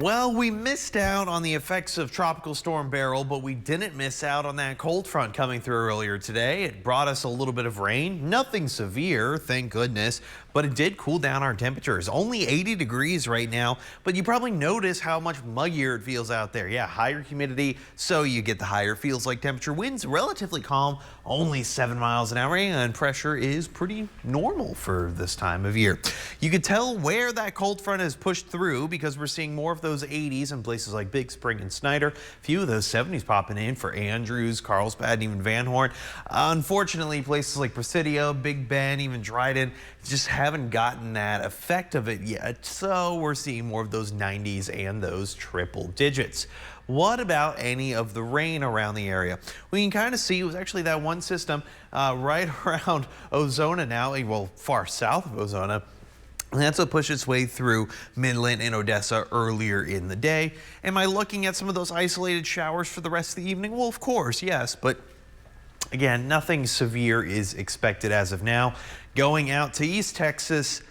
Well, we missed out on the effects of Tropical Storm Beryl, but we didn't miss out on that cold front coming through earlier today. It brought us a little bit of rain, nothing severe, thank goodness, but it did cool down our temperatures. Only 80 degrees right now, but you probably notice how much muggier it feels out there. Yeah, higher humidity, so you get the higher feels like temperature. Winds relatively calm, only 7 miles an hour, and pressure is pretty normal for this time of year. You could tell where that cold front has pushed through because we're seeing more of those 80s in places like Big Spring and Snyder. A few of those 70s popping in for Andrews, Carlsbad, and even Van Horn. Unfortunately, places like Presidio, Big Bend, even Dryden just haven't gotten that effect of it yet. So we're seeing more of those 90s and those triple digits. What about any of the rain around the area? We can kind of see it was actually that one system right around Ozona now, well, far south of Ozona. And that's what pushed its way through Midland and Odessa earlier in the day. Am I looking at some of those isolated showers for the rest of the evening? Well, of course, yes, but again, nothing severe is expected as of now. Going out to East Texas,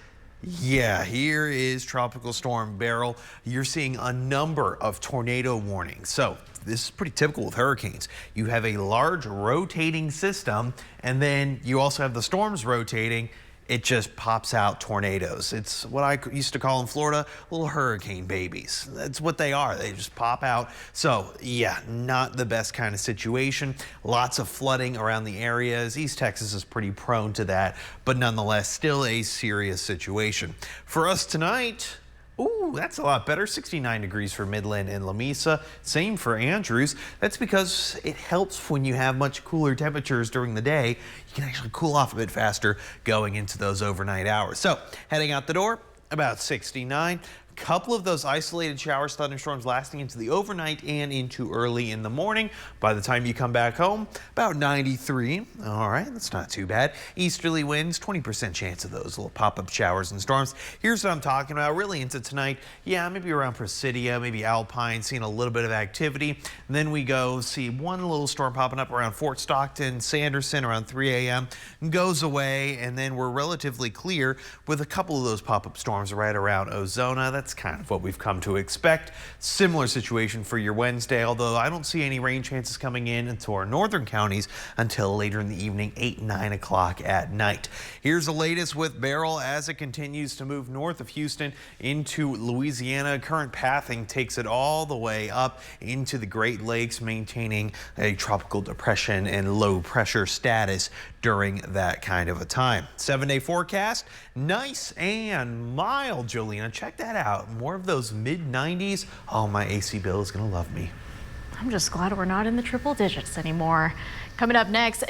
yeah, here is Tropical Storm Beryl. You're seeing a number of tornado warnings. So this is pretty typical with hurricanes. You have a large rotating system, and then you also have the storms rotating. It just pops out tornadoes. It's what I used to call in Florida little hurricane babies. That's what they are. They just pop out. So yeah, not the best kind of situation. Lots of flooding around the areas. East Texas is pretty prone to that, but nonetheless, still a serious situation. For us tonight, ooh, that's a lot better. 69 degrees for Midland and Lamesa. Same for Andrews. That's because it helps when you have much cooler temperatures during the day. You can actually cool off a bit faster going into those overnight hours. So heading out the door, about 69. Couple of those isolated showers, thunderstorms lasting into the overnight and into early in the morning. By the time you come back home, about 93. All right, that's not too bad. Easterly winds, 20% chance of those little pop-up showers and storms. Here's what I'm talking about really into tonight. Yeah, maybe around Presidio, maybe Alpine, seeing a little bit of activity. And then we go see one little storm popping up around Fort Stockton, Sanderson around 3 a.m. Goes away, and then we're relatively clear with a couple of those pop-up storms right around Ozona. That's kind of what we've come to expect. Similar situation for your Wednesday, although I don't see any rain chances coming in into our northern counties until later in the evening, 8, 9 o'clock at night. Here's the latest with Beryl as it continues to move north of Houston into Louisiana. Current pathing takes it all the way up into the Great Lakes, maintaining a tropical depression and low pressure status during that kind of a time. 7-day forecast, nice and mild, Jolena. Check that out. More of those mid-90s. Oh, my AC bill is going to love me. I'm just glad we're not in the triple digits anymore. Coming up next,